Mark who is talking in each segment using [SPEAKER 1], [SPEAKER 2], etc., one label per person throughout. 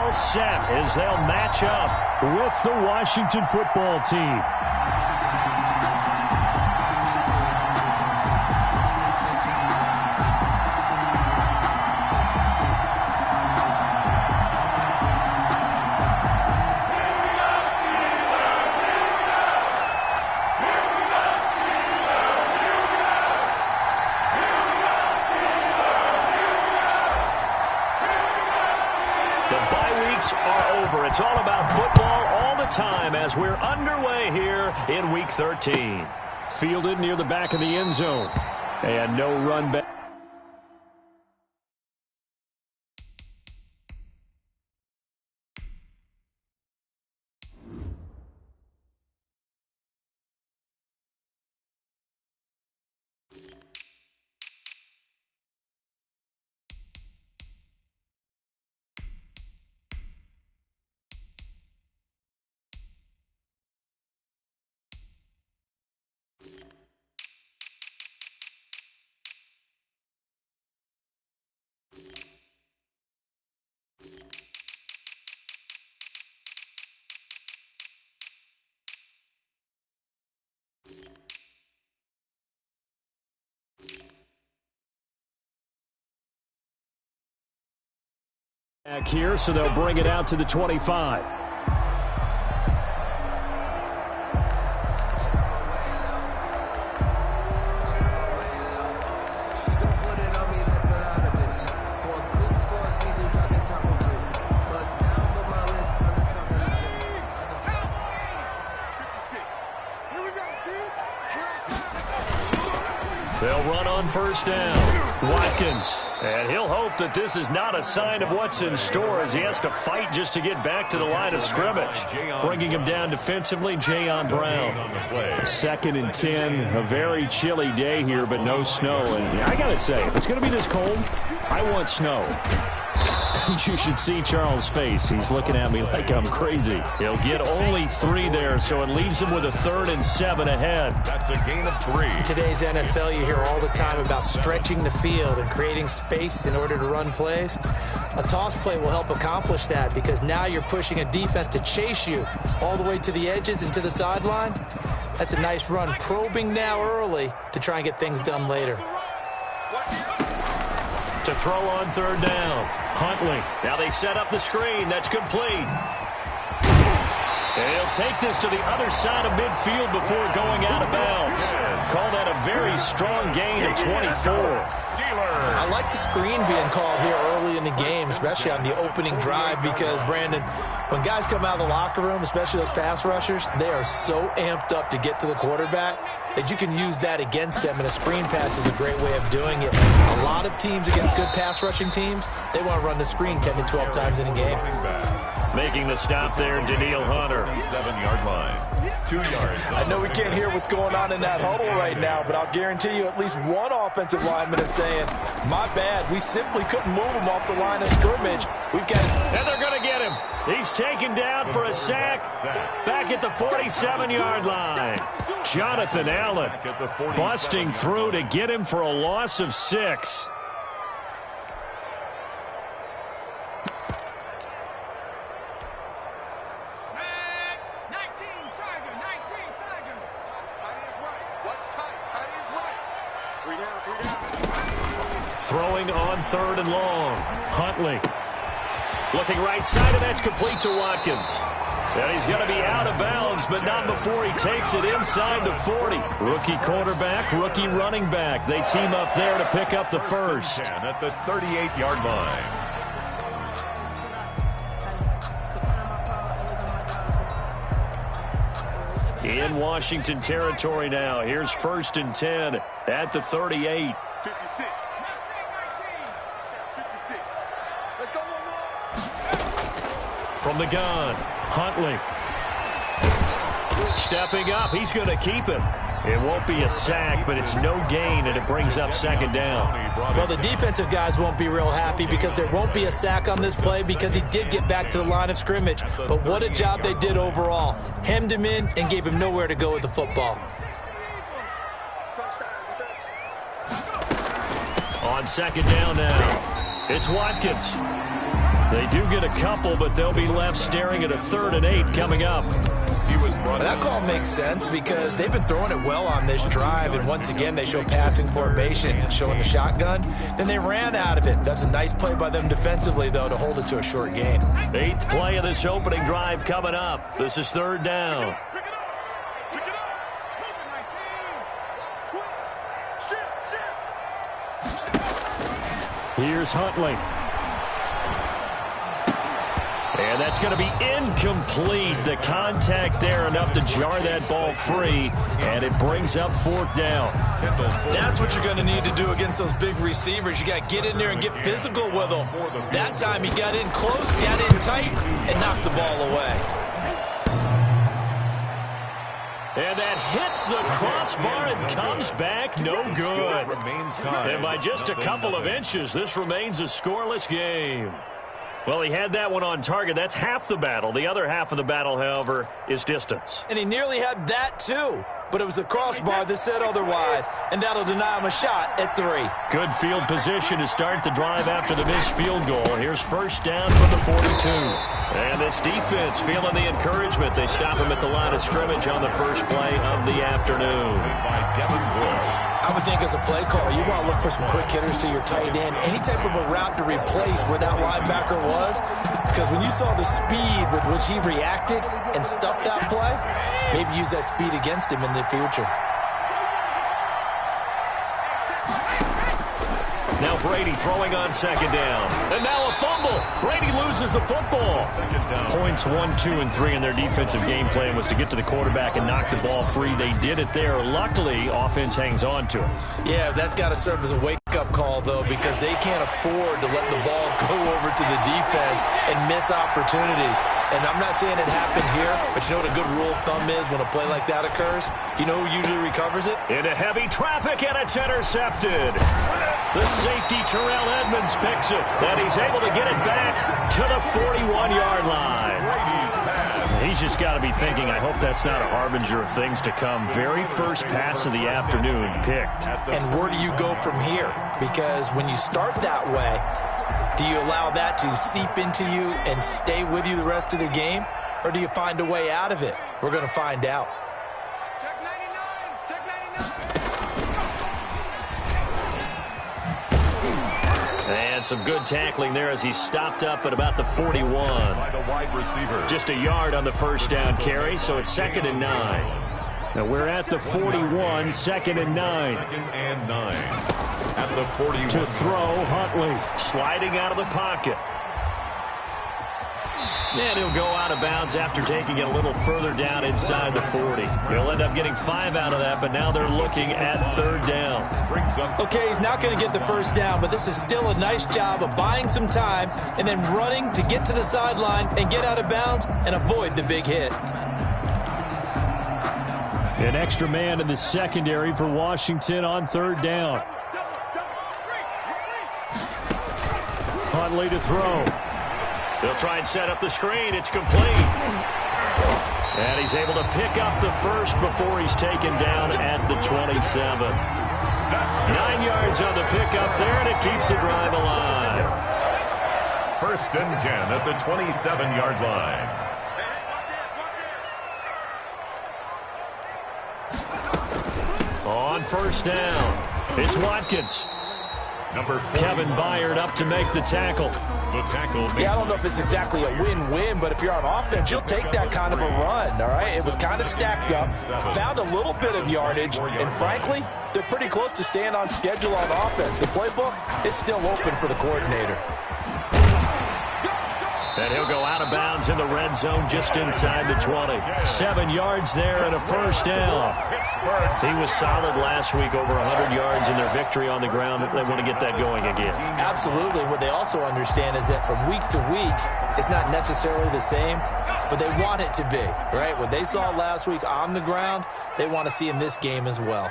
[SPEAKER 1] all set as they'll match up with the Washington football team. It's all about football all the time as we're underway here in Week 13. Fielded near the back of the end zone. And no run back. Back here, so they'll bring it out to the 25. They'll run on first down. Watkins. And he'll hope that this is not a sign of what's in store as he has to fight just to get back to the line of scrimmage. Bringing him down defensively, Jayon Brown. 2nd and 10. A very chilly day here, but no snow. And I got to say, if it's going to be this cold, I want snow. You should see Charles' face. He's looking at me like I'm crazy. He'll get only 3 there, so it leaves him with a 3rd and 7 ahead.
[SPEAKER 2] That's a gain of 3.
[SPEAKER 3] In today's NFL, you hear all the time about stretching the field and creating space in order to run plays. A toss play will help accomplish that because now you're pushing a defense to chase you all the way to the edges and to the sideline. That's a nice run, probing now early to try and get things done later.
[SPEAKER 1] To throw on 3rd down. Huntley. Now they set up the screen. That's complete. And he'll take this to the other side of midfield before going out of bounds. Call that a very strong gain of 24.
[SPEAKER 3] I like the screen being called here early in the game, especially on the opening drive, because, Brandon, when guys come out of the locker room, especially those pass rushers, they are so amped up to get to the quarterback that you can use that against them, and a screen pass is a great way of doing it. A lot of teams against good pass rushing teams, they want to run the screen 10 to 12 times in a game.
[SPEAKER 1] Making the stop there, Daniil Hunter.
[SPEAKER 2] 7-yard line. 2 yards.
[SPEAKER 4] I know we can't hear what's going on in that huddle right now, but I'll guarantee you at least one offensive lineman is saying, my bad, we simply couldn't move him off the line of scrimmage. We've got it.
[SPEAKER 1] And they're going to get him. He's taken down for a sack back at the 47-yard line. Jonathan Allen busting through to get him for a loss of 6. Throwing on 3rd and long. Huntley. Looking right side, and that's complete to Watkins. And he's going to be out of bounds, but not before he takes it inside the 40. Rookie quarterback, rookie running back. They team up there to pick up the first.
[SPEAKER 2] At the 38-yard line.
[SPEAKER 1] In Washington territory now. Here's 1st and 10 at the 38.
[SPEAKER 5] 56. Let's go.
[SPEAKER 1] From the gun, Huntley. Stepping up, he's going to keep him. It won't be a sack, but it's no gain, and it brings up 2nd down.
[SPEAKER 3] Well, the defensive guys won't be real happy because there won't be a sack on this play because he did get back to the line of scrimmage. But what a job they did overall. Hemmed him in and gave him nowhere to go with the football.
[SPEAKER 1] On 2nd down now, it's Watkins. They do get a couple, but they'll be left staring at a 3rd and 8 coming up.
[SPEAKER 3] That call makes sense because they've been throwing it well on this drive, and once again they show passing formation, showing the shotgun. Then they ran out of it. That's a nice play by them defensively, though, to hold it to a short gain.
[SPEAKER 1] 8th play of this opening drive coming up. This is 3rd down. Here's Huntley. And that's going to be incomplete. The contact there enough to jar that ball free, and it brings up 4th down.
[SPEAKER 3] That's what you're going to need to do against those big receivers. You got to get in there and get physical with them. That time he got in close, got in tight, and knocked the ball away.
[SPEAKER 1] And that hits the crossbar and comes back no good. And by just a couple of inches, this remains a scoreless game. Well, he had that one on target. That's half the battle. The other half of the battle, however, is distance.
[SPEAKER 3] And he nearly had that, too. But it was the crossbar that said otherwise, and that'll deny him a shot at 3.
[SPEAKER 1] Good field position to start the drive after the missed field goal. Here's 1st down from the 42. And this defense feeling the encouragement. They stop him at the line of scrimmage on the first play of the afternoon.
[SPEAKER 3] I would think as a play caller, you want to look for some quick hitters to your tight end. Any type of a route to replace where that linebacker was. Because when you saw the speed with which he reacted and stuffed that play, maybe use that speed against him in the future.
[SPEAKER 1] Now Brady throwing on 2nd down. And now a fumble. Brady loses the football. Points 1, 2, and 3 in their defensive game plan was to get to the quarterback and knock the ball free. They did it there. Luckily, offense hangs on to it.
[SPEAKER 3] Yeah, that's got to serve as a wake-up call, though, because they can't afford to let the ball go over to the defense and miss opportunities. And I'm not saying it happened here, but you know what a good rule of thumb is when a play like that occurs? You know who usually recovers it?
[SPEAKER 1] Into heavy traffic, and it's intercepted. The safety, Terrell Edmonds, picks it, and he's able to get it back to the 41-yard line. He's just got to be thinking, I hope that's not a harbinger of things to come. Very first pass of the afternoon picked.
[SPEAKER 3] And where do you go from here? Because when you start that way, do you allow that to seep into you and stay with you the rest of the game? Or do you find a way out of it? We're going to find out.
[SPEAKER 1] And some good tackling there as he stopped up at about the 41.
[SPEAKER 2] By the wide receiver.
[SPEAKER 1] Just a yard on the first down carry, so it's 2nd and 9. Now we're at the 41, 2nd and 9.
[SPEAKER 2] 2nd and 9. At the 41.
[SPEAKER 1] To throw, Huntley sliding out of the pocket. And he'll go out of bounds after taking it a little further down inside the 40. He'll end up getting 5 out of that, but now they're looking at 3rd down.
[SPEAKER 3] Okay, he's not going to get the first down, but this is still a nice job of buying some time and then running to get to the sideline and get out of bounds and avoid the big hit.
[SPEAKER 1] An extra man in the secondary for Washington on 3rd down. Huntley to throw. They'll try and set up the screen. It's complete. And he's able to pick up the first before he's taken down at the 27. 9 yards on the pickup there, and it keeps the drive alive.
[SPEAKER 2] 1st and 10 at the 27-yard line.
[SPEAKER 1] On 1st down, it's Watkins.
[SPEAKER 2] Number 4.
[SPEAKER 1] Kevin Byard up to make the tackle.
[SPEAKER 2] The tackle.
[SPEAKER 4] Yeah, I don't know if it's exactly a win-win, but if you're on offense, you'll take that kind of a run, all right? It was kind of stacked up, found a little bit of yardage, and frankly, they're pretty close to staying on schedule on offense. The playbook is still open for the coordinator.
[SPEAKER 1] And he'll go out of bounds in the red zone just inside the 20. 7 yards there and a first down. He was solid last week, over 100 yards in their victory on the ground. They want to get that going again.
[SPEAKER 3] Absolutely. What they also understand is that from week to week, it's not necessarily the same, but they want it to be, right? What they saw last week on the ground, they want to see in this game as well.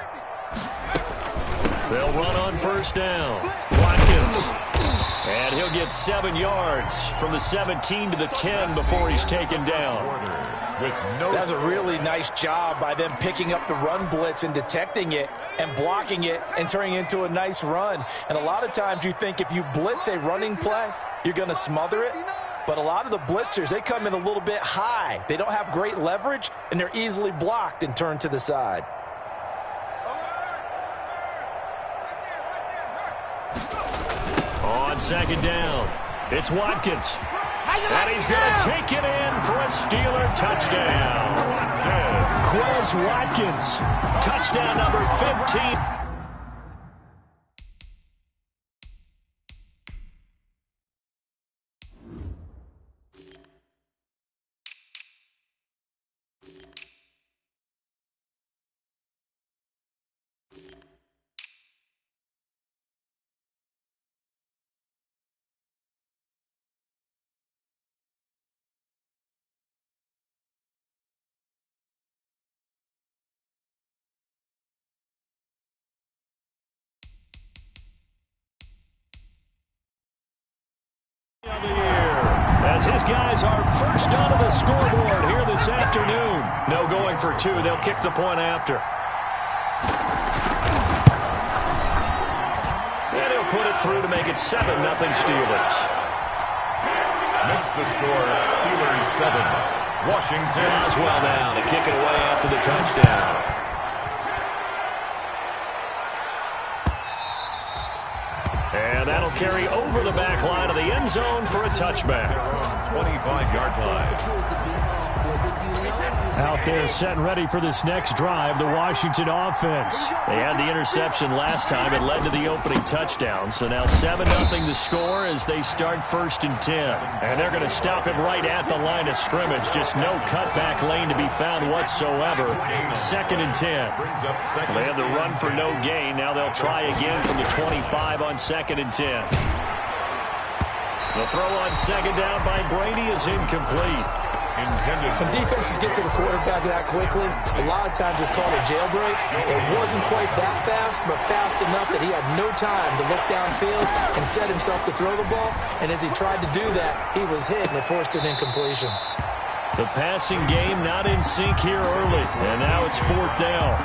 [SPEAKER 1] They'll run on first down. Watkins. And he'll get 7 yards from the 17 to the 10 before he's taken down.
[SPEAKER 4] That's a really nice job by them picking up the run blitz and detecting it and blocking it and turning it into a nice run. And a lot of times you think if you blitz a running play, you're going to smother it. But a lot of the blitzers, they come in a little bit high. They don't have great leverage, and they're easily blocked and turned to the side.
[SPEAKER 1] On second down, it's Watkins. And he's going to take it in for a Steeler touchdown. Quez Watkins, touchdown number 15. Of the year, as his guys are first onto the scoreboard here this afternoon. No going for two. They'll kick the point after. And he'll put it through to make it 7-0 Steelers.
[SPEAKER 2] Makes the score Steelers 7. Washington.
[SPEAKER 1] Oswell now to kick it away after the touchdown. And that'll carry over the back line of the end zone for a touchback.
[SPEAKER 2] 25-yard line.
[SPEAKER 1] Out there set and ready for this next drive, the Washington offense. They had the interception last time. It led to the opening touchdown. So now 7-0 the score as they start 1st and 10. And they're going to stop it right at the line of scrimmage. Just no cutback lane to be found whatsoever. 2nd and 10. They had the run for no gain. Now they'll try again from the 25 on 2nd and 10. The throw on second down by Brady is incomplete.
[SPEAKER 3] When defenses get to the quarterback that quickly, a lot of times it's called a jailbreak. It wasn't quite that fast, but fast enough that he had no time to look downfield and set himself to throw the ball. And as he tried to do that, he was hit, and it forced an incompletion.
[SPEAKER 1] The passing game not in sync here early, and now it's 4th down.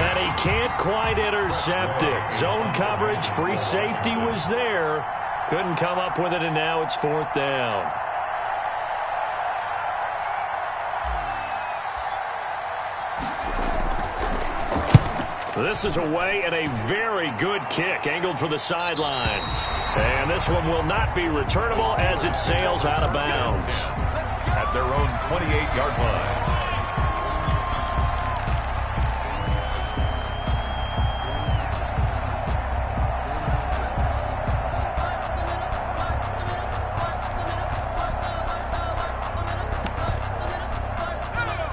[SPEAKER 1] And he can't quite intercept it. Zone coverage, free safety was there. Couldn't come up with it, and now it's 4th down. This is away and a very good kick, angled for the sidelines. And this one will not be returnable as it sails out of bounds.
[SPEAKER 2] At their own 28-yard line.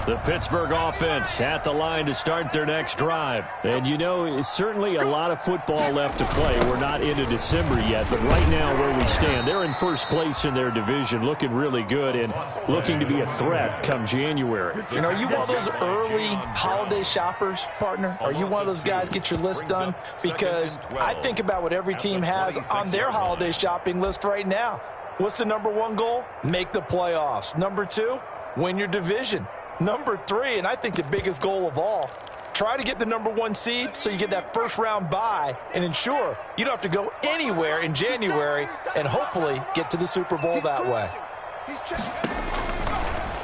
[SPEAKER 1] The Pittsburgh offense at the line to start their next drive. And, you know, it's certainly a lot of football left to play. We're not into December yet, but right now where we stand, they're in first place in their division, looking really good and looking to be a threat come January.
[SPEAKER 4] And are you one of those early holiday shoppers, partner? Are you one of those guys get your list done? Because I think about what every team has on their holiday shopping list right now. What's the number 1 goal? Make the playoffs. Number 2, win your division. Number 3, and I think the biggest goal of all, try to get the number 1 seed so you get that first-round bye and ensure you don't have to go anywhere in January and hopefully get to the Super Bowl that way.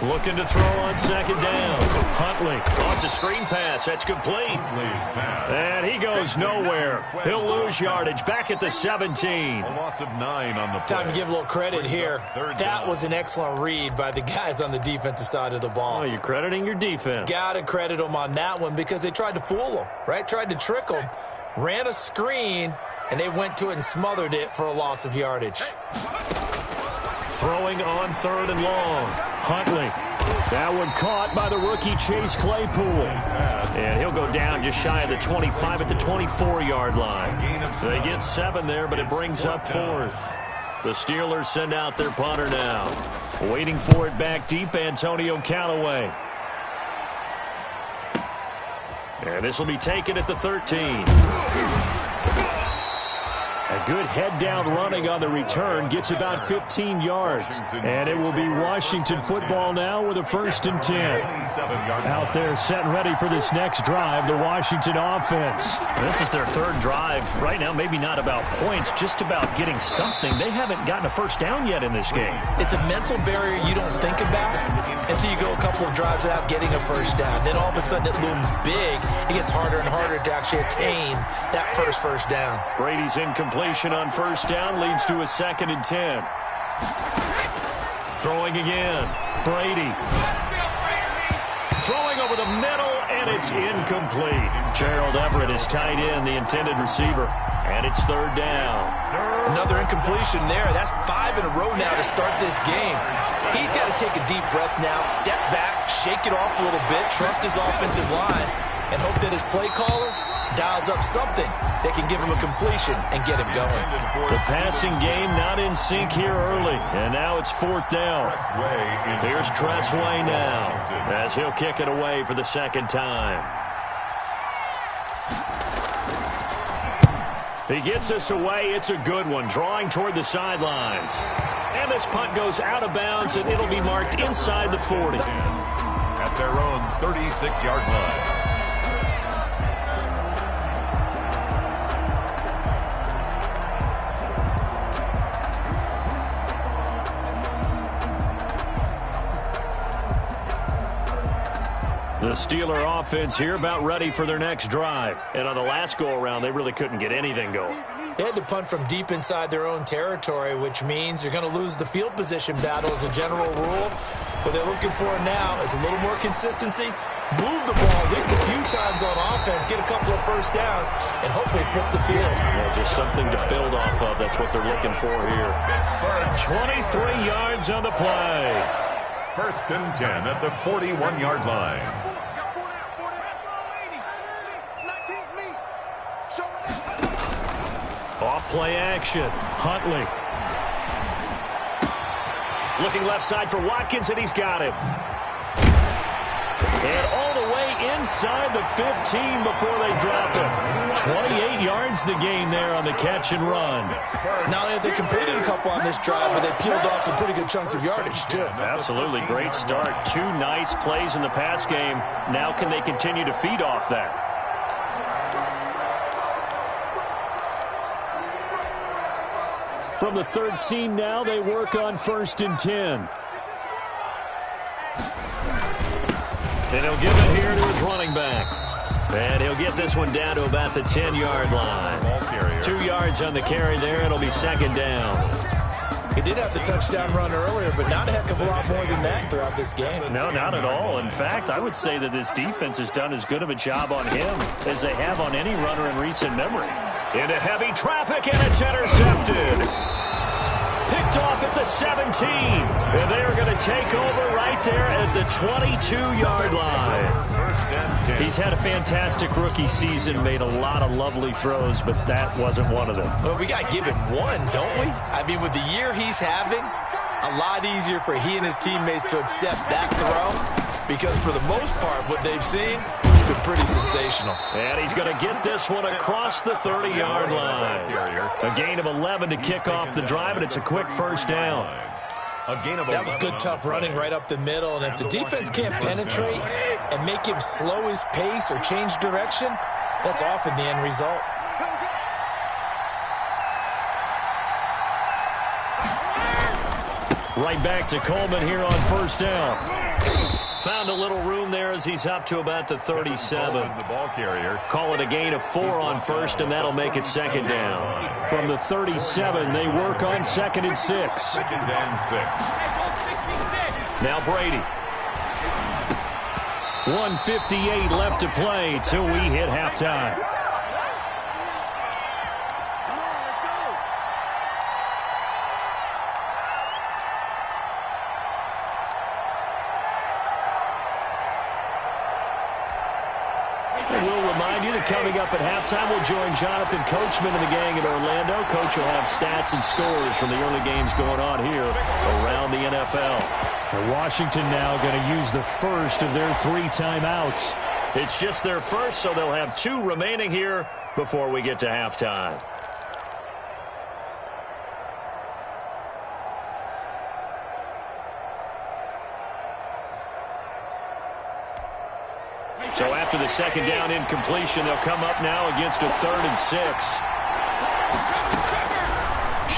[SPEAKER 1] Looking to throw on second down. Huntley. Oh, it's a screen pass. That's complete. And he goes nowhere. He'll lose yardage back at the 17.
[SPEAKER 2] A loss of 9 on the play.
[SPEAKER 3] Time to give a little credit here. That was an excellent read by the guys on the defensive side of the ball.
[SPEAKER 1] Oh, you're crediting your defense.
[SPEAKER 3] Got to credit them on that one because they tried to fool them, right? Tried to trick them. Ran a screen, and they went to it and smothered it for a loss of yardage.
[SPEAKER 1] Throwing on 3rd and long. Huntley. That one caught by the rookie Chase Claypool. And he'll go down just shy of the 25 at the 24-yard line. They get 7 there, but it brings up 4th. The Steelers send out their punter now. Waiting for it back deep, Antonio Callaway. And this will be taken at the 13. A Good head-down running on the return. Gets about 15 yards. And it will be Washington football now with a 1st and 10. Out there set and ready for this next drive, the Washington offense.
[SPEAKER 6] This is their 3rd drive. Right now, maybe not about points, just about getting something. They haven't gotten a first down yet in this game.
[SPEAKER 3] It's a mental barrier you don't think about until you go a couple of drives without getting a first down. Then all of a sudden it looms big. It gets harder and harder to actually attain that first down.
[SPEAKER 1] Brady's incompletion on 1st down leads to a 2nd and 10. Throwing again. Brady. Throwing over the middle, and it's incomplete. Gerald Everett is tight end, the intended receiver. And it's 3rd down.
[SPEAKER 3] Another incompletion there. That's 5 in a row now to start this game. He's got to take a deep breath now, step back, shake it off a little bit, trust his offensive line, and hope that his play caller dials up something that can give him a completion and get him going.
[SPEAKER 1] The passing game not in sync here early, and now it's 4th down. Here's Tressway now as he'll kick it away for the 2nd time. He gets us away. It's a good one, drawing toward the sidelines. And this punt goes out of bounds, and it'll be marked inside the 40.
[SPEAKER 2] At their own 36-yard line.
[SPEAKER 1] The Steeler offense here about ready for their next drive. And on the last go-around, they really couldn't get anything going.
[SPEAKER 3] They had to punt from deep inside their own territory, which means you're going to lose the field position battle as a general rule. What they're looking for now is a little more consistency, move the ball at least a few times on offense, get a couple of first downs, and hopefully flip the field.
[SPEAKER 1] Well, just something to build off of. That's what they're looking for here. 23 yards on the play.
[SPEAKER 2] 1st and 10 at the 41-yard line.
[SPEAKER 1] Off play action. Huntley. Looking left side for Watkins, and he's got him. And all the way inside the 15 before they drop him. 28 yards the gain there on the catch and run.
[SPEAKER 3] Not only have they completed a couple on this drive, but they peeled off some pretty good chunks of yardage, too.
[SPEAKER 1] Absolutely. Great start. 2 nice plays in the pass game. Now can they continue to feed off that? From the 13 now, they work on 1st and 10. And he'll give it here to his running back. And he'll get this one down to about the 10-yard line. 2 yards on the carry there. It'll be 2nd down.
[SPEAKER 3] He did have the touchdown run earlier, but not a heck of a lot more than that throughout this game.
[SPEAKER 1] No, not at all. In fact, I would say that this defense has done as good of a job on him as they have on any runner in recent memory. Into heavy traffic, and it's intercepted. Picked off at the 17. And they are going to take over right there at the 22-yard line. He's had a fantastic rookie season, made a lot of lovely throws, but that wasn't one of them.
[SPEAKER 3] Well, we got to give him one, don't we? I mean, with the year he's having, a lot easier for he and his teammates to accept that throw. Because for the most part, what they've seen, it's been pretty sensational.
[SPEAKER 1] And he's going to get this one across the 30-yard line. A gain of 11 to kick off the drive, and it's a quick 1st down.
[SPEAKER 3] That was good, tough running right up the middle. And if the defense can't penetrate and make him slow his pace or change direction, that's often the end result.
[SPEAKER 1] Right back to Coleman here on 1st down. Found a little room there as he's up to about the 37.
[SPEAKER 2] The ball carrier.
[SPEAKER 1] Call it a gain of 4 on 1st, and that'll make it 2nd down. From the 37, they work on 2nd and 6.
[SPEAKER 2] 2nd and 6.
[SPEAKER 1] Now Brady. 1:58 left to play till we hit halftime. Coming up at halftime, we'll join Jonathan Coachman and the gang in Orlando. Coach will have stats and scores from the early games going on here around the NFL. And Washington now going to use the first of their 3 timeouts. It's just their first, so they'll have 2 remaining here before we get to halftime. So after the second down incompletion, they'll come up now against a 3rd and 6.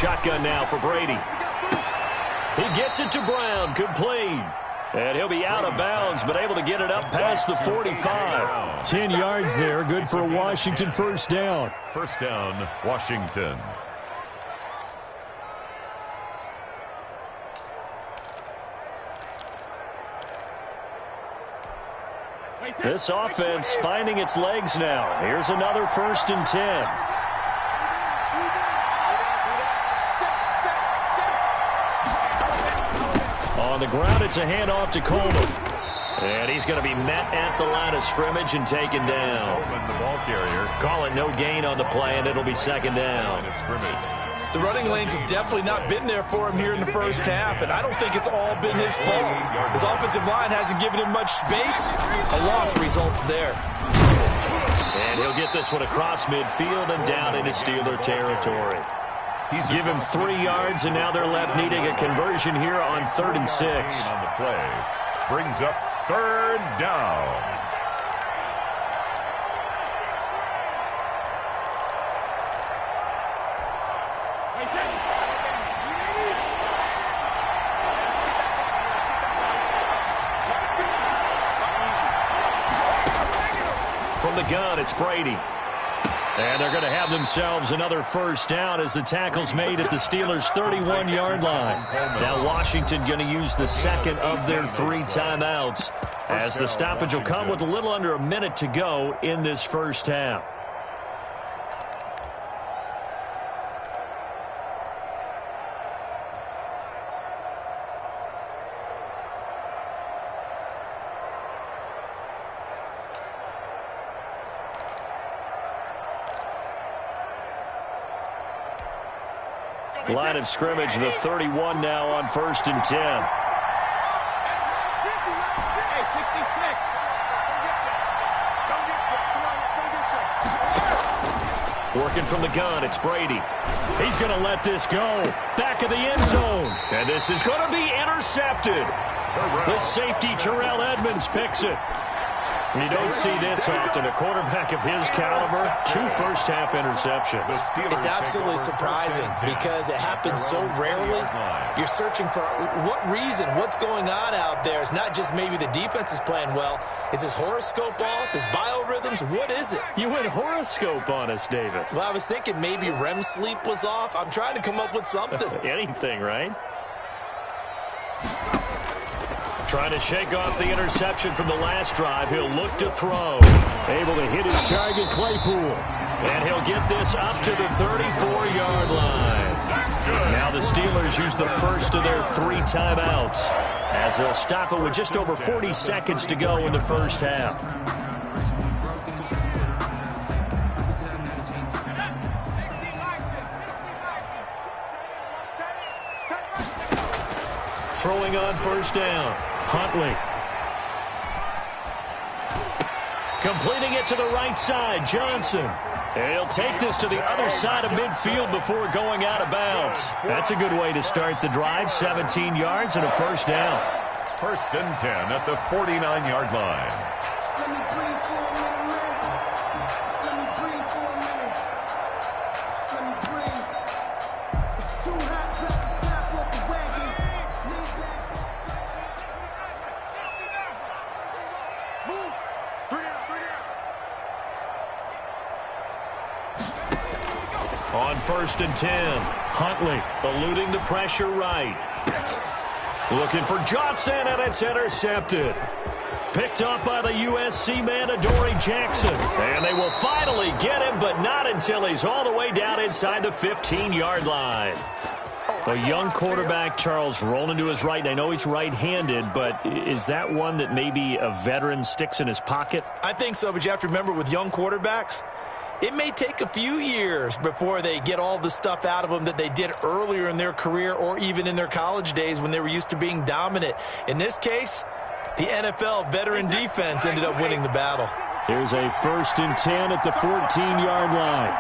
[SPEAKER 1] Shotgun now for Brady. He gets it to Brown, complete. And he'll be out of bounds, but able to get it up past the 45.
[SPEAKER 6] 10 yards there, good for a Washington first down.
[SPEAKER 2] First down, Washington.
[SPEAKER 1] This offense finding its legs now. Here's another 1st and 10. On the ground, it's a handoff to Coleman. And he's going to be met at the line of scrimmage and taken down.
[SPEAKER 2] Coleman, the ball carrier.
[SPEAKER 1] Call it no gain on the play, and it'll be 2nd down.
[SPEAKER 2] Line of scrimmage.
[SPEAKER 3] The running lanes have definitely not been there for him here in the first half, and I don't think it's all been his fault. His offensive line hasn't given him much space. A loss results there.
[SPEAKER 1] And he'll get this one across midfield and down into Steeler territory. Give him 3 yards, and now they're left needing a conversion here on 3rd and 6.
[SPEAKER 2] On the play. Brings up 3rd down.
[SPEAKER 1] From the gun, it's Brady. And they're going to have themselves another first down as the tackle's made at the Steelers' 31-yard line. Now Washington going to use the second of their 3 timeouts as the stoppage will come with a little under a minute to go in this first half. Line of scrimmage, the 31 now on 1st and 10. Working from the gun, it's Brady. He's going to let this go. Back of the end zone. And this is going to be intercepted. The safety, Terrell Edmonds, picks it. You don't see this often. A quarterback of his caliber, 2 first-half interceptions.
[SPEAKER 3] It's absolutely surprising because it happens so rarely. You're searching for what reason, what's going on out there. It's not just maybe the defense is playing well. Is his horoscope off? His biorhythms? What is it?
[SPEAKER 1] You went horoscope on us, David.
[SPEAKER 3] Well, I was thinking maybe REM sleep was off. I'm trying to come up with something.
[SPEAKER 1] Anything, right? Trying to shake off the interception from the last drive. He'll look to throw. Able to hit his target, Claypool. And he'll get this up to the 34-yard line. Now the Steelers use the first of their 3 timeouts as they'll stop it with just over 40 seconds to go in the first half. Throwing on first down. Huntley. Completing it to the right side, Johnson. And he'll take this to the other side of midfield before going out of bounds. That's a good way to start the drive. 17 yards and a first down.
[SPEAKER 2] 1st and 10 at the 49-yard line.
[SPEAKER 1] On 1st and 10, Huntley eluding the pressure right. Looking for Johnson, and it's intercepted. Picked up by the USC man, Adoree Jackson. And they will finally get him, but not until he's all the way down inside the 15-yard line. A young quarterback, Charles, rolling to his right. And I know he's right-handed, but is that one that maybe a veteran sticks in his pocket?
[SPEAKER 3] I think so, but you have to remember with young quarterbacks, it may take a few years before they get all the stuff out of them that they did earlier in their career or even in their college days when they were used to being dominant. In this case, the NFL veteran defense ended up winning the battle.
[SPEAKER 6] Here's a 1st and 10 at the 14-yard line.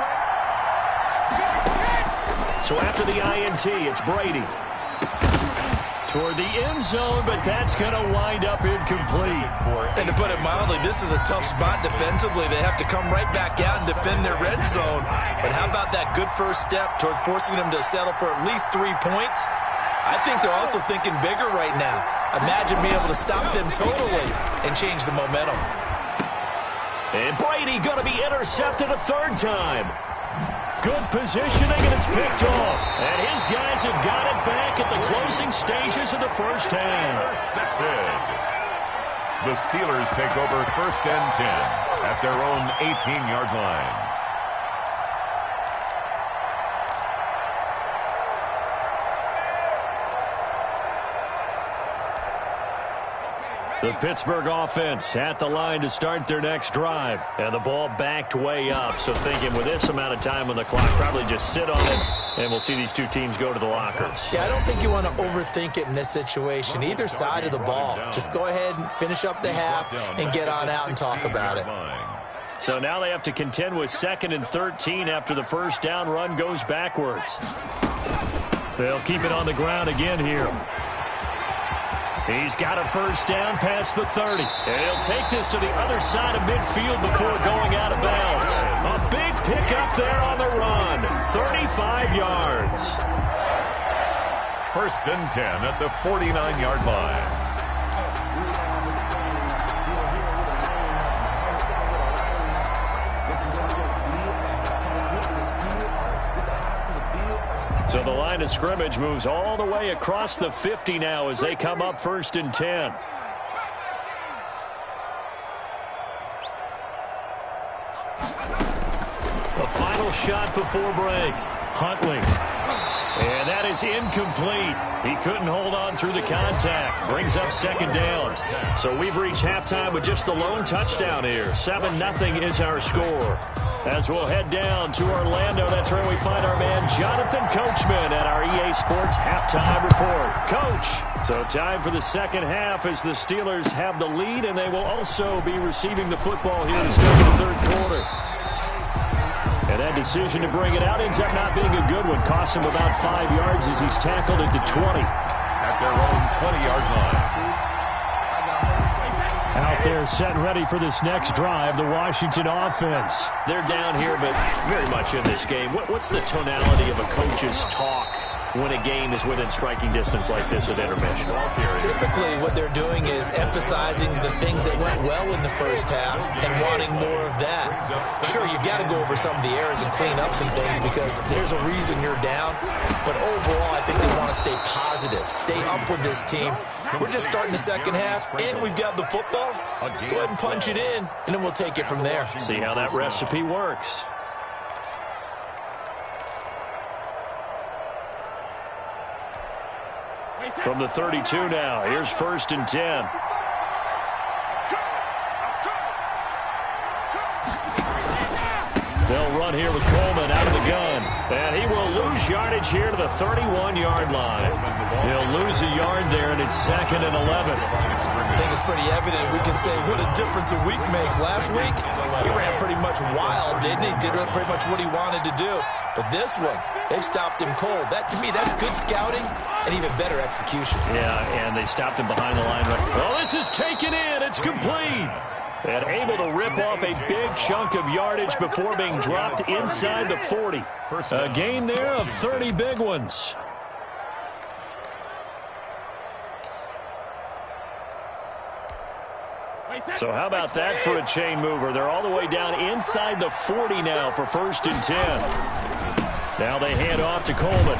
[SPEAKER 6] So after the INT, it's Brady.
[SPEAKER 1] toward the end zone, but that's going to wind up incomplete.
[SPEAKER 3] And to put it mildly, this is a tough spot defensively. They have to come right back out and defend their red zone. But how about that good first step towards forcing them to settle for at least 3 points? I think they're also thinking bigger right now. Imagine being able to stop them totally and change the momentum.
[SPEAKER 1] And Brady going to be intercepted a third time. Good positioning, and it's picked off. And his guys have got it back at the closing stages of the first half.
[SPEAKER 2] The Steelers take over 1st and 10 at their own 18-yard line.
[SPEAKER 1] The Pittsburgh offense at the line to start their next drive. And the ball backed way up. So thinking with this amount of time on the clock, probably just sit on it, and we'll see these two teams go to the lockers.
[SPEAKER 3] Yeah, I don't think you want to overthink it in this situation. Either side of the ball. Just go ahead and finish up the half and get on out and talk about it.
[SPEAKER 1] So now they have to contend with 2nd and 13 after the first down run goes backwards. They'll keep it on the ground again here. He's got a first down past the 30. And he'll take this to the other side of midfield before going out of bounds. A big pickup there on the run. 35 yards.
[SPEAKER 2] 1st and 10 at the 49-yard line.
[SPEAKER 1] So the line of scrimmage moves all the way across the 50 now as they come up 1st and 10. A final shot before break. Huntley. And that is incomplete. He couldn't hold on through the contact. Brings up 2nd down. So we've reached halftime with just the lone touchdown here. 7-0 is our score. As we'll head down to Orlando, that's where we find our man Jonathan Coachman at our EA Sports Halftime Report. Coach, so time for the second half as the Steelers have the lead, and they will also be receiving the football here to start the third quarter. And that decision to bring it out ends up not being a good one. Costs him about 5 yards as he's tackled at the 20.
[SPEAKER 2] At their own 20-yard line.
[SPEAKER 1] Out there set ready for this next drive, the Washington offense. They're down here, but very much in this game. What's the tonality of a coach's talk when a game is within striking distance like this at intermission?
[SPEAKER 3] Typically, what they're doing is emphasizing the things that went well in the first half and wanting more of that. Sure, you've got to go over some of the errors and clean up some things because there's a reason you're down. But overall, I think they want to stay positive, stay up with this team. We're just starting the second half, and we've got the football. Let's go ahead and punch it in, and then we'll take it from there.
[SPEAKER 1] See how that recipe works. From the 32 now, here's 1st and 10. They'll run here with Coleman out of the gun. And he will lose yardage here to the 31-yard line. He'll lose a yard there, and it's 2nd and 11.
[SPEAKER 3] I think it's pretty evident. We can say what a difference a week makes. Last week, he ran pretty much wild, didn't he? Did pretty much what he wanted to do. But this one, they've stopped him cold. That, to me, that's good scouting and even better execution.
[SPEAKER 1] Yeah, and they stopped him behind the line. Well, this is taken in. It's complete. And able to rip off a big chunk of yardage before being dropped inside the 40. A gain there of 30 big ones. So how about that for a chain mover? They're all the way down inside the 40 now for 1st and 10. Now they hand off to Coleman.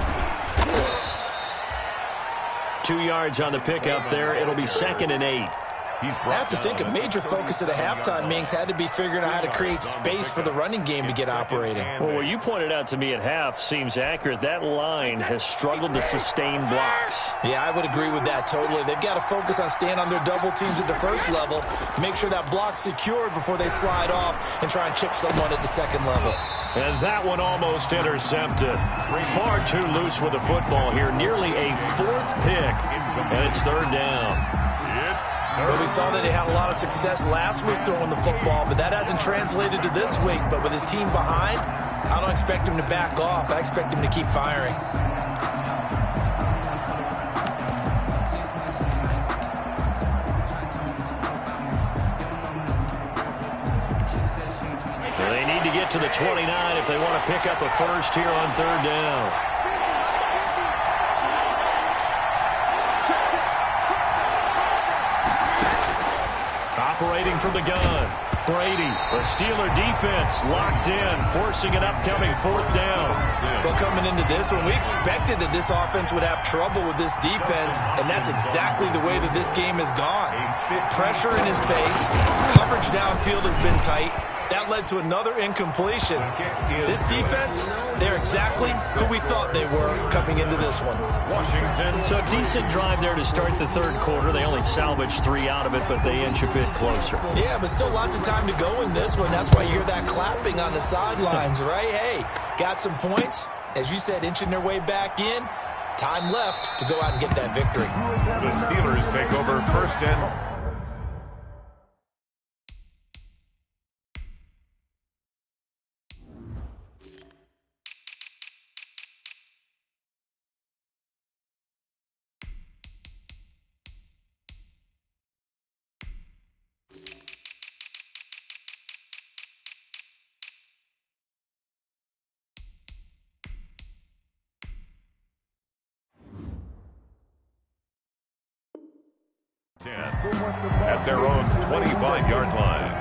[SPEAKER 1] 2 yards on the pickup there. It'll be 2nd and 8.
[SPEAKER 3] I have to think a major focus at a halftime means had to be figuring out how to create space for the running game to get operating.
[SPEAKER 1] Well, what you pointed out to me at half seems accurate. That line has struggled to sustain blocks.
[SPEAKER 3] Yeah, I would agree with that totally. They've got to focus on staying on their double teams at the first level, make sure that block's secured before they slide off and try and chip someone at the second level.
[SPEAKER 1] And that one almost intercepted. Far too loose with the football here. Nearly a 4th pick, and it's 3rd down.
[SPEAKER 3] Well, we saw that he had a lot of success last week throwing the football, but that hasn't translated to this week. But with his team behind, I don't expect him to back off. I expect him to keep firing.
[SPEAKER 1] to the 29 if they want to pick up a first here on third down. Operating from the gun, Brady. The Steeler defense locked in, forcing an upcoming fourth down.
[SPEAKER 3] Well, coming into this one, we expected that this offense would have trouble with this defense, and that's exactly the way that this game has gone. Pressure in his face, coverage downfield has been tight. That led to another incompletion. This defense, they're exactly who we thought they were coming into this one.
[SPEAKER 2] Washington.
[SPEAKER 1] So a decent drive there to start the third quarter. They only salvaged 3 out of it, but they inch a bit closer.
[SPEAKER 3] Yeah, but still lots of time to go in this one. That's why you hear that clapping on the sidelines, right? Hey, got some points. As you said, inching their way back in. Time left to go out and get that victory.
[SPEAKER 2] The Steelers take over first and... at their own 25-yard line.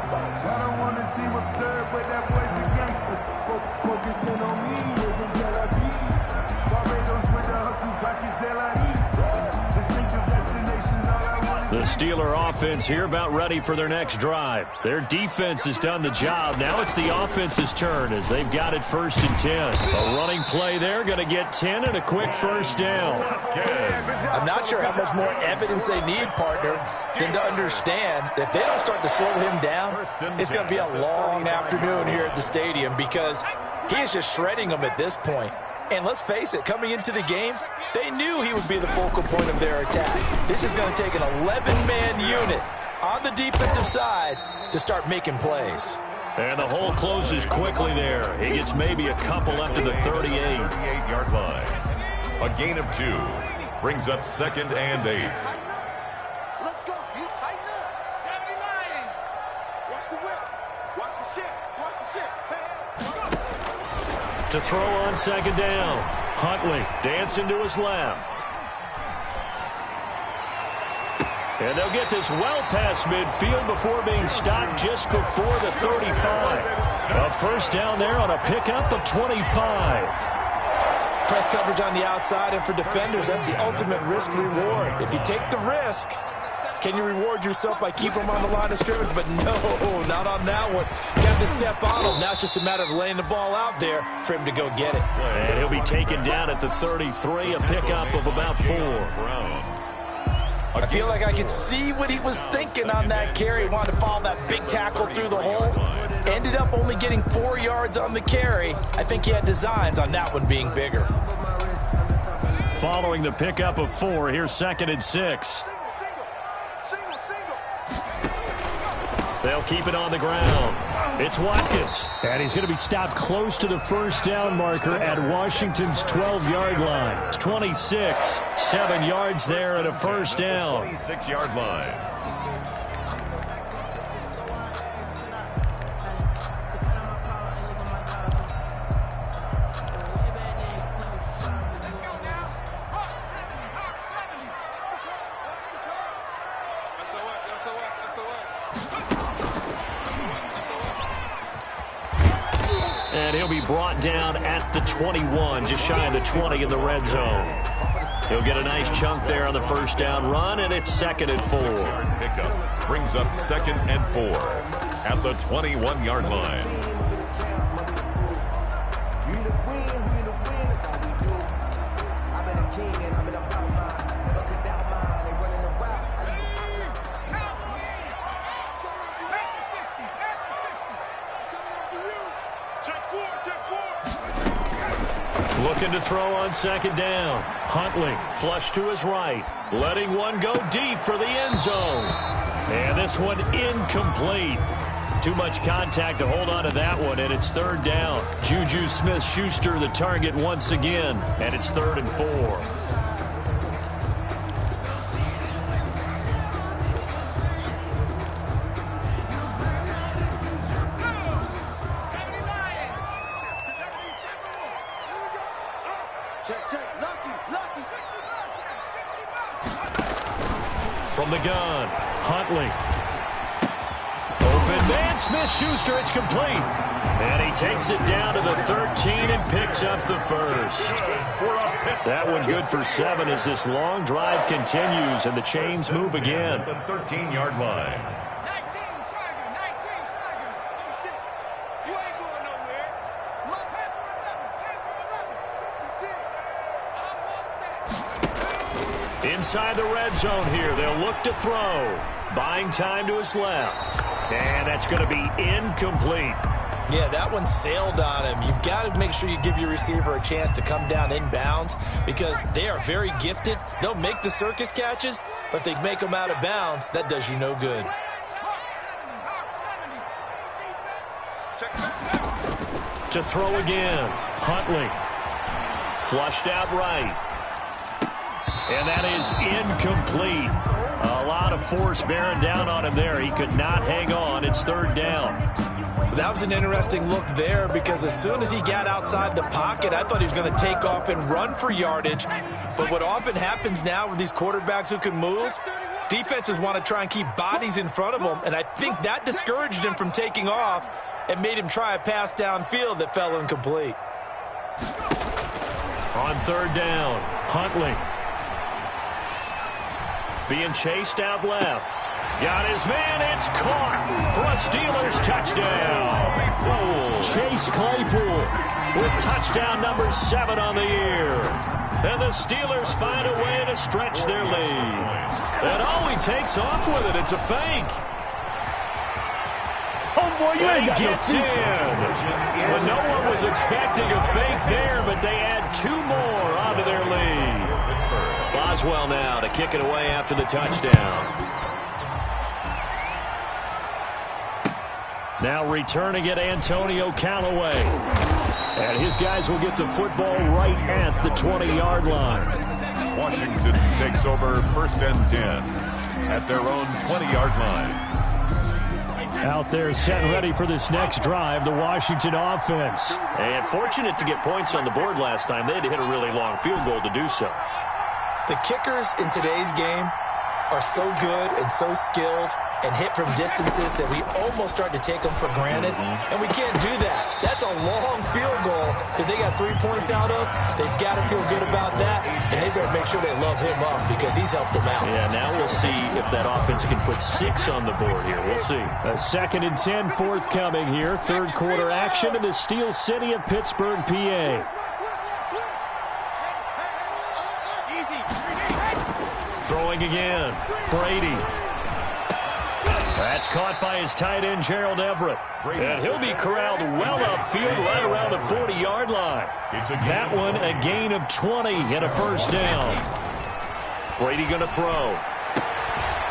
[SPEAKER 7] I don't want to seem absurd, but that boy's a gangster. Focusing on me, we're from Tel Aviv. Barbados with the hustle, cocky Zelaris. Distinctive destinations, all I want
[SPEAKER 1] The
[SPEAKER 7] is...
[SPEAKER 1] Steeler offense here about ready for their next drive. Their defense has done the job. Now it's the offense's turn as they've got it 1st and 10. A running play there, going to get 10 and a quick first down.
[SPEAKER 3] I'm not sure how much more evidence they need, partner, than to understand that if they don't start to slow him down, it's going to be a long afternoon here at the stadium because he is just shredding them at this point. And let's face it, coming into the game, they knew he would be the focal point of their attack. This is going to take an 11-man unit on the defensive side to start making plays.
[SPEAKER 1] And the hole closes quickly there. He gets maybe a couple up to the 38.
[SPEAKER 2] 38-yard line. A gain of 2. Brings up 2nd and 8.
[SPEAKER 5] Let's go. You tighten up. 79. Watch the whip. Watch the shit. Watch the shit. Hey.
[SPEAKER 1] To throw on 2nd down. Huntley dancing to his left. And they'll get this well past midfield before being stopped just before the 35. A first down there on a pickup of 25.
[SPEAKER 3] Press coverage on the outside, and for defenders, that's the ultimate risk-reward. If you take the risk, can you reward yourself by keeping them on the line of scrimmage? But no, not on that one. Got to step on him. Now it's just a matter of laying the ball out there for him to go get it.
[SPEAKER 1] And he'll be taken down at the 33, a pickup of about 4.
[SPEAKER 3] I feel like I could see what he was thinking on that carry. He wanted to follow that big tackle through the hole. Ended up only getting 4 yards on the carry. I think he had designs on that one being bigger.
[SPEAKER 1] Following the pickup of 4, here's 2nd and 6. They'll keep it on the ground. It's Watkins. And he's going to be stopped close to the first down marker at Washington's 12-yard line. It's 26, 7 yards there and a first down.
[SPEAKER 2] 26-yard line.
[SPEAKER 1] And he'll be brought down at the 21, just shy of the 20 in the red zone. He'll get a nice chunk there on the first down run, and it's 2nd and 4.
[SPEAKER 2] Pickup brings up 2nd and 4 at the 21-yard line.
[SPEAKER 1] Looking to throw on 2nd down. Huntley flush to his right. Letting one go deep for the end zone. And this one incomplete. Too much contact to hold on to that one, and it's 3rd down. Juju Smith-Schuster the target once again, and it's 3rd and 4. From the gun, Huntley. Open man, Smith-Schuster, it's complete. And he takes it down to the 13 and picks up the first. That one good for 7 as this long drive continues and the chains move again.
[SPEAKER 2] The 13-yard line.
[SPEAKER 5] 19 Tiger. You ain't going nowhere. Look, head for 11.
[SPEAKER 1] Inside the red zone here, they'll look to throw. Buying time to his left. And that's going to be incomplete.
[SPEAKER 3] Yeah, that one sailed on him. You've got to make sure you give your receiver a chance to come down inbounds because they are very gifted. They'll make the circus catches, but they make them out of bounds. That does you no good.
[SPEAKER 1] To throw again, Huntley. Flushed out right. And that is incomplete. A lot of force bearing down on him there. He could not hang on. It's 3rd down.
[SPEAKER 3] That was an interesting look there because as soon as he got outside the pocket, I thought he was going to take off and run for yardage. But what often happens now with these quarterbacks who can move, defenses want to try and keep bodies in front of them, and I think that discouraged him from taking off and made him try a pass downfield that fell incomplete.
[SPEAKER 1] On 3rd down, Huntley. Being chased out left. Got his man, it's caught for a Steelers touchdown. Chase Claypool with touchdown number 7 on the year. And the Steelers find a way to stretch their lead. And he takes off with it. It's a fake.
[SPEAKER 6] Oh, boy, you ain't got
[SPEAKER 1] He gets in. Well, no one was expecting a fake there, but they add 2 more onto their lead. Boswell now to kick it away after the touchdown. Now returning it, Antonio Callaway. And his guys will get the football right at the 20-yard line.
[SPEAKER 2] Washington takes over 1st and 10 at their own 20-yard line.
[SPEAKER 1] Out there set and ready for this next drive, the Washington offense. And fortunate to get points on the board last time. They had to hit a really long field goal to do so.
[SPEAKER 3] The kickers in today's game are so good and so skilled and hit from distances that we almost start to take them for granted, and we can't do that. That's a long field goal that they got 3 points out of. They've got to feel good about that, and they better make sure they love him up because he's helped them out.
[SPEAKER 1] Yeah, now we'll see if that offense can put 6 on the board here. We'll see. A 2nd and 10 forthcoming here. 3rd quarter action in the Steel City of Pittsburgh, PA. Throwing again, Brady. That's caught by his tight end, Gerald Everett. And he'll be corralled well upfield right around the 40-yard line. That one a gain of 20 and a 1st down. Brady going to throw.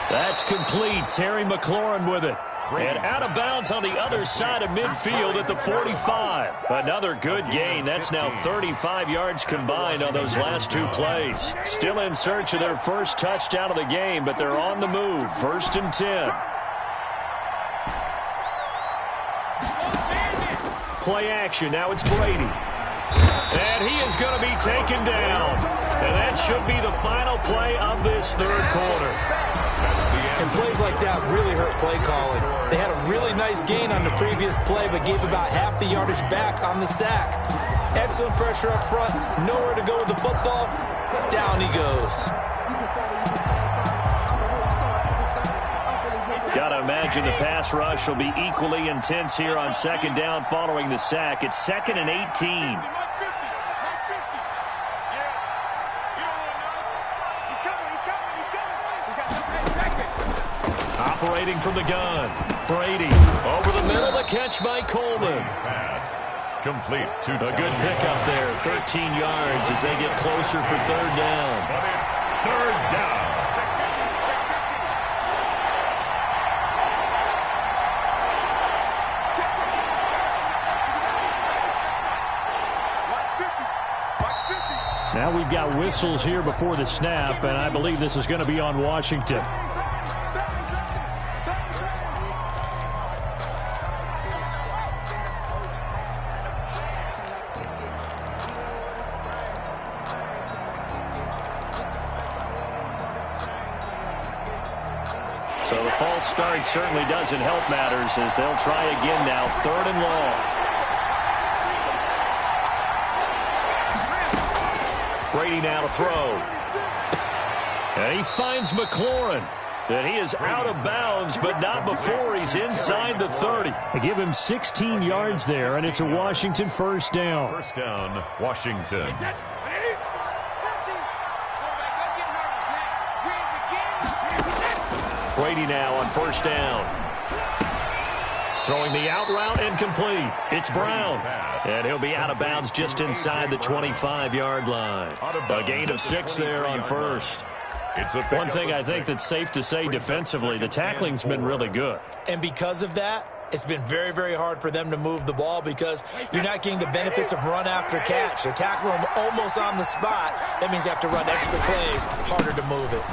[SPEAKER 1] That's complete. Terry McLaurin with it. And out of bounds on the other side of midfield at the 45. Another good gain. That's now 35 yards combined on those last 2 plays. Still in search of their first touchdown of the game, but they're on the move. 1st and 10. Play action. Now it's Brady. And he is going to be taken down. And that should be the final play of this 3rd quarter.
[SPEAKER 3] And plays like that really hurt play calling. They had a really nice gain on the previous play, but gave about half the yardage back on the sack. Excellent pressure up front. Nowhere to go with the football. Down he goes.
[SPEAKER 1] Got to imagine the pass rush will be equally intense here on 2nd down following the sack. It's 2nd and 18. Operating from the gun. Brady over the middle, the catch by Coleman.
[SPEAKER 2] Pass complete to
[SPEAKER 1] A good pickup there, 13 yards as they get closer for 3rd down.
[SPEAKER 2] But it's 3rd down.
[SPEAKER 1] Now we've got whistles here before the snap, and I believe this is going to be on Washington. So the false start certainly doesn't help matters as they'll try again now, 3rd and long. Brady now to throw. And he finds McLaurin. And he is out of bounds, but not before he's inside the 30.
[SPEAKER 6] They give him 16 yards there, and it's a Washington first down.
[SPEAKER 2] First down, Washington.
[SPEAKER 1] Brady now on first down. Throwing the out route incomplete. It's Brown. And he'll be out of bounds just inside the 25-yard line. A gain of 6 there on first. One thing I think that's safe to say defensively, the tackling's been really good.
[SPEAKER 3] And because of that, it's been very, very hard for them to move the ball because you're not getting the benefits of run after catch. They're tackling them almost on the spot. That means you have to run extra plays, harder to move it.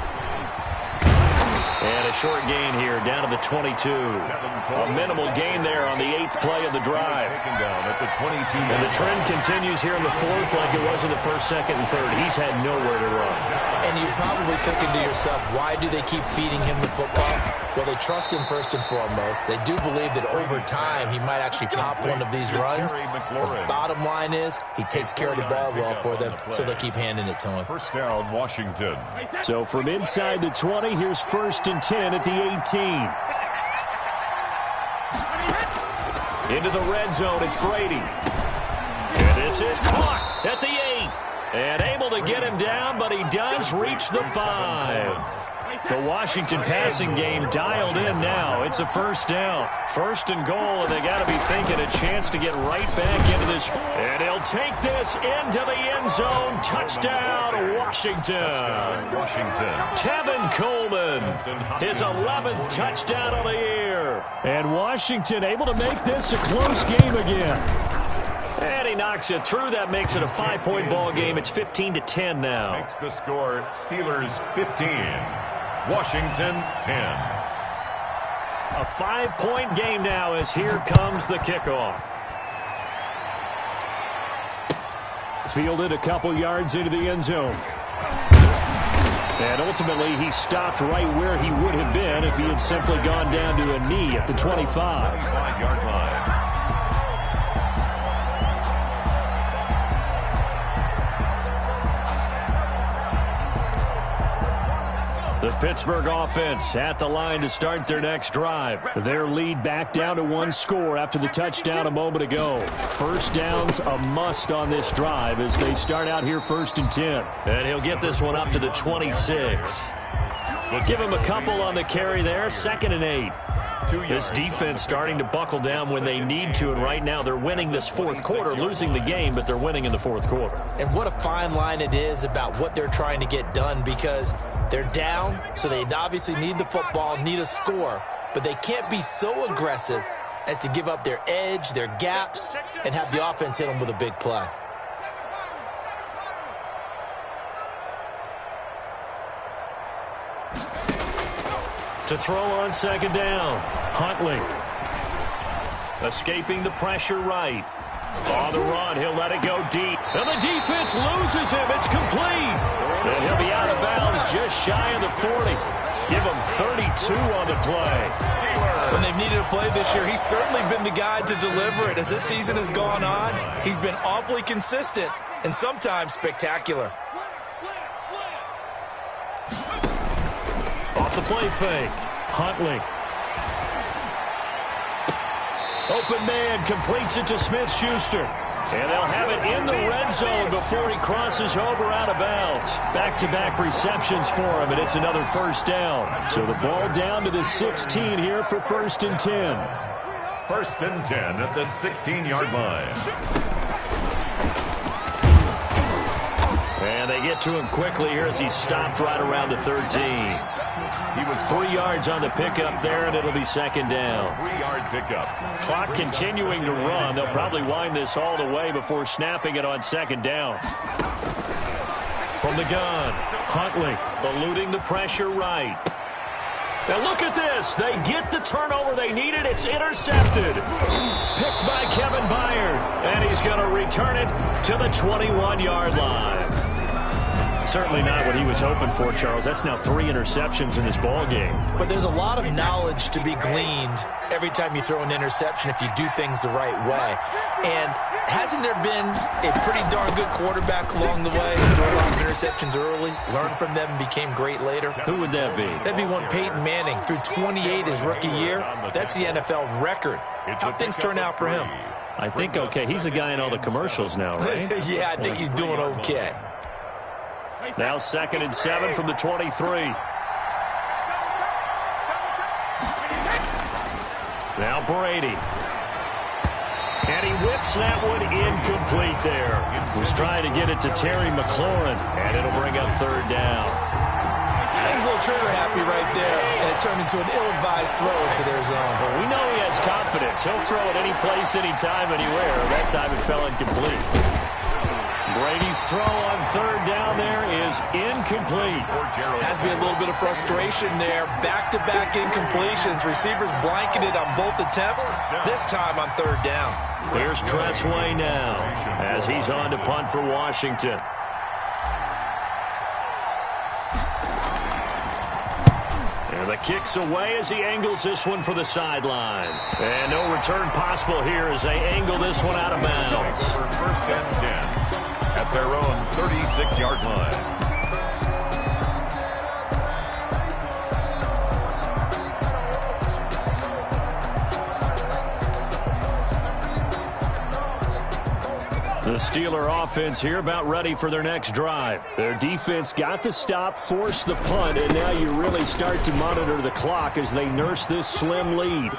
[SPEAKER 1] And a short gain here, down to the 22. A minimal gain there on the 8th play of the drive. And the trend continues here in the 4th like it was in the 1st, 2nd, and 3rd. He's had nowhere to run.
[SPEAKER 3] And you're probably thinking to yourself, why do they keep feeding him the football? Well, they trust him first and foremost. They do believe that over time he might actually pop one of these runs. The bottom line is he takes care of the ball well for them, so they'll keep handing it to him.
[SPEAKER 2] First down, Washington.
[SPEAKER 6] So from inside the 20, here's 1st and 10 at the 18.
[SPEAKER 1] Into the red zone, it's Brady. And this is caught at the 8. And able to get him down, but he does reach the 5. The Washington passing game dialed in now. It's a first down. 1st and goal, and they got to be thinking a chance to get right back into this. And he'll take this into the end zone. Touchdown, Washington. Tevin Coleman, his 11th touchdown of the year.
[SPEAKER 6] And Washington able to make this a close game again.
[SPEAKER 1] And he knocks it through. That makes it a 5-point ball game. It's 15-10 now.
[SPEAKER 2] Makes the score Steelers 15, Washington 10.
[SPEAKER 1] A 5-point game now as here comes the kickoff.
[SPEAKER 6] Fielded a couple yards into the end zone. And ultimately, he stopped right where he would have been if he had simply gone down to a knee at the 25.
[SPEAKER 2] 25-yard line.
[SPEAKER 1] The Pittsburgh offense at the line to start their next drive.
[SPEAKER 6] Their lead back down to 1 score after the touchdown a moment ago. First down's a must on this drive as they start out here 1st and 10.
[SPEAKER 1] And he'll get this one up to the 26. Give him a couple on the carry there. 2nd and 8. This defense starting to buckle down when they need to, and right now they're winning this 4th quarter, losing the game, but they're winning in the 4th quarter.
[SPEAKER 3] And what a fine line it is about what they're trying to get done because they're down, so they obviously need the football, need a score, but they can't be so aggressive as to give up their edge, their gaps, and have the offense hit them with a big play.
[SPEAKER 1] To throw on 2nd down, Huntley. Escaping the pressure right. On the run, he'll let it go deep. And the defense loses him. It's complete. And he'll be out of bounds just shy of the 40. Give him 32 on the play.
[SPEAKER 3] When they've needed a play this year, he's certainly been the guy to deliver it. As this season has gone on, he's been awfully consistent and sometimes spectacular.
[SPEAKER 1] Off the play fake. Huntley. Open man completes it to Smith-Schuster. And they'll have it in the red zone before he crosses over out of bounds. Back-to-back receptions for him, and it's another first down.
[SPEAKER 6] So the ball down to the 16 here for 1st and 10.
[SPEAKER 2] 1st and 10 at the 16-yard line.
[SPEAKER 1] And they get to him quickly here as he stopped right around the 13. He was 3 yards on the pickup there, and it'll be 2nd down.
[SPEAKER 2] 3-yard pickup.
[SPEAKER 1] Clock continuing to run. They'll probably wind this all the way before snapping it on 2nd down. From the gun, Huntley eluding the pressure right. Now look at this. They get the turnover they needed. It's intercepted. Picked by Kevin Byard. And he's going to return it to the 21-yard line.
[SPEAKER 6] Certainly not what he was hoping for, Charles. That's now 3 interceptions in this ball game.
[SPEAKER 3] But there's a lot of knowledge to be gleaned every time you throw an interception if you do things the right way. And hasn't there been a pretty darn good quarterback along the way who threw a lot of interceptions early, learned from them, and became great later?
[SPEAKER 6] Who would that be?
[SPEAKER 3] That'd be one Peyton Manning. Through 28 his rookie year. That's the NFL record. How things turn out for him?
[SPEAKER 6] I think okay. He's a guy in all the commercials now, right?
[SPEAKER 3] Yeah, I think he's doing okay.
[SPEAKER 6] Now 2nd and 7 from the 23. Now Brady. And he whips that one incomplete there. Was trying to get it to Terry McLaurin, and it'll bring up 3rd down.
[SPEAKER 3] He's a little trigger happy right there, and it turned into an ill-advised throw into their zone.
[SPEAKER 6] Well, we know he has confidence. He'll throw it any place, anytime, anywhere. That time it fell incomplete. Brady's throw on 3rd down there is incomplete.
[SPEAKER 3] Has to be a little bit of frustration there. Back-to-back incompletions. Receivers blanketed on both attempts, this time on 3rd down.
[SPEAKER 6] Here's Tressway now as he's on to punt for Washington. And the kick's away as he angles this one for the sideline. And no return possible here as they angle this one out of bounds.
[SPEAKER 2] 1st and 10. At their own 36-yard line.
[SPEAKER 6] The Steeler offense here about ready for their next drive. Their defense got the stop, forced the punt, and now you really start to monitor the clock as they nurse this slim lead.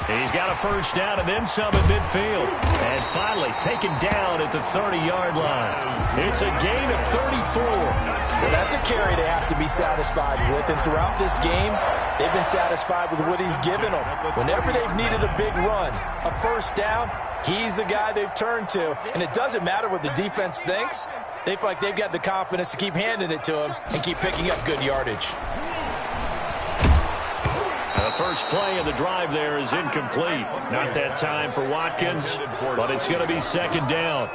[SPEAKER 6] He's got a 1st down and then some at midfield. And finally taken down at the 30-yard line. It's a gain of 34.
[SPEAKER 3] Well, that's a carry they have to be satisfied with. And throughout this game, they've been satisfied with what he's given them. Whenever they've needed a big run, a 1st down, he's the guy they've turned to. And it doesn't matter what the defense thinks. They feel like they've got the confidence to keep handing it to him and keep picking up good yardage.
[SPEAKER 6] The first play of the drive there is incomplete. Not that time for Watkins, but it's going to be 2nd down.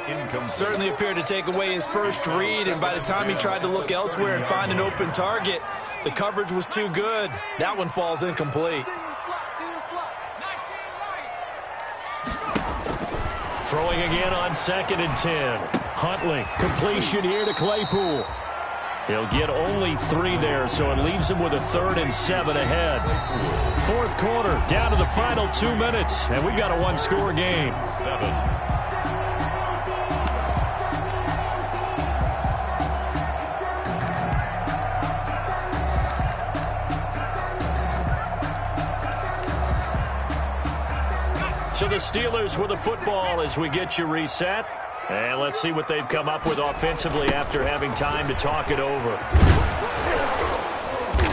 [SPEAKER 3] Certainly appeared to take away his first read, and by the time he tried to look elsewhere and find an open target, the coverage was too good. That one falls incomplete.
[SPEAKER 6] Throwing again on 2nd and 10. Huntley, completion here to Claypool. He'll get only 3 there, so it leaves him with a 3rd and 7 ahead. 4th quarter, down to the final 2 minutes, and we've got a 1-score game.
[SPEAKER 2] 7.
[SPEAKER 6] So the Steelers with the football as we get you reset. And let's see what they've come up with offensively after having time to talk it over.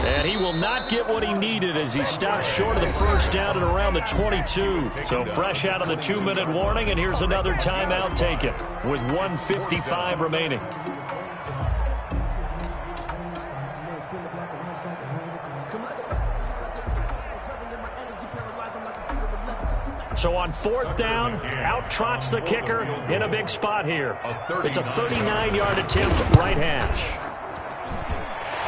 [SPEAKER 6] And he will not get what he needed as he stopped short of the 1st down at around the 22. So fresh out of the 2-minute warning, and here's another timeout taken with 1:55 remaining. So on 4th down, out trots the kicker in a big spot here. It's a 39-yard attempt, right hash.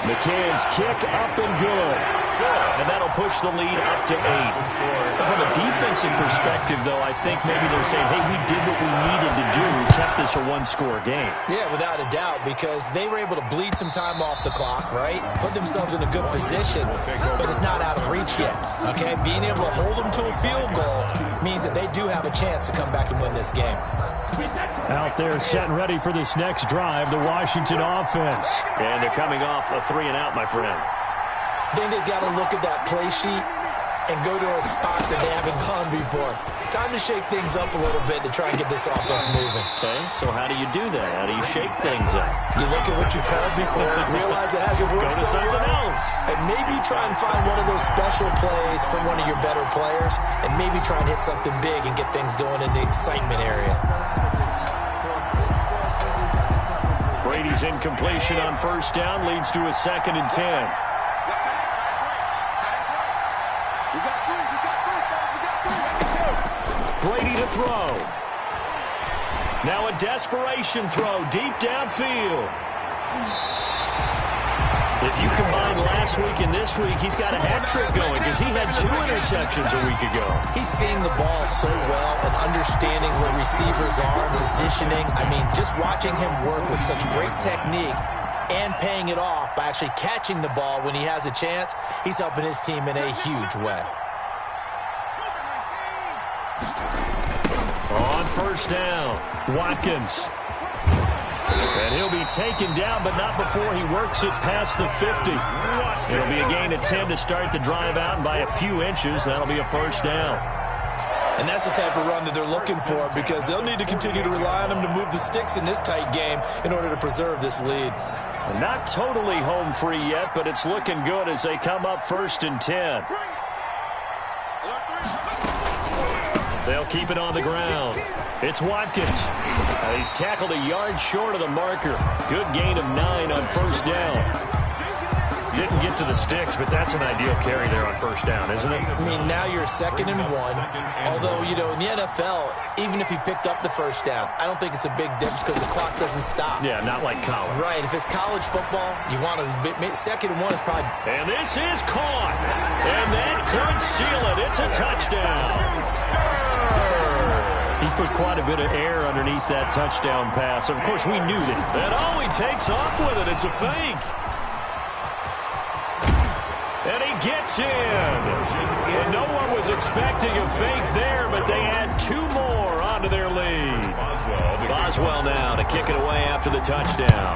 [SPEAKER 6] McCann's kick up and good. And that'll push the lead up to 8. From a defensive perspective, though, I think maybe they're saying, hey, we did what we needed to do. We kept this a 1-score game.
[SPEAKER 3] Yeah, without a doubt, because they were able to bleed some time off the clock, right? Put themselves in a good position, but it's not out of reach yet, okay? Being able to hold them to a field goal means that they do have a chance to come back and win this game.
[SPEAKER 6] Out there set and ready for this next drive, the Washington offense. And they're coming off a 3-and-out, my friend.
[SPEAKER 3] I think they've got to look at that play sheet and go to a spot that they haven't gone before. Time to shake things up a little bit to try and get this offense moving.
[SPEAKER 6] Okay, so how do you do that? How do you shake things up?
[SPEAKER 3] You look at what you've called before, realize it hasn't worked so well, and maybe try and find one of those special plays from one of your better players, and maybe try and hit something big and get things going in the excitement area.
[SPEAKER 6] Brady's incompletion on 1st down leads to a 2nd and 10. Brady to throw. Now a desperation throw deep downfield.
[SPEAKER 1] If you combine last week and this week, he's got a hat trick going because he had 2 interceptions a week ago.
[SPEAKER 3] He's seeing the ball so well and understanding where receivers are, positioning. I mean, just watching him work with such great technique and paying it off by actually catching the ball when he has a chance, he's helping his team in a huge way.
[SPEAKER 1] On first down, Watkins. And he'll be taken down, but not before he works it past the 50. It'll be a gain of 10 to start the drive out, and by a few inches, that'll be a first down.
[SPEAKER 3] And that's the type of run that they're looking for because they'll need to continue to rely on him to move the sticks in this tight game in order to preserve this lead.
[SPEAKER 1] Not totally home free yet, but it's looking good as they come up 1st and 10. They'll keep it on the ground. It's Watkins. He's tackled a yard short of the marker. Good gain of 9 on first down. Didn't get to the sticks, but that's an ideal carry there on first down, isn't it?
[SPEAKER 3] I mean, now you're 2nd and 1. Although, you know, in the NFL, even if he picked up the first down, I don't think it's a big difference because the clock doesn't stop.
[SPEAKER 1] Yeah, not like college.
[SPEAKER 3] Right. If it's college football, you want to 2nd and 1 is probably.
[SPEAKER 1] And this is caught. And that could seal it. It's a touchdown. He put quite a bit of air underneath that touchdown pass. Of course, we knew that. And oh, he takes off with it. It's a fake. And he gets in. And no one was expecting a fake there, but they add 2 more onto their lead. Boswell now to kick it away after the touchdown.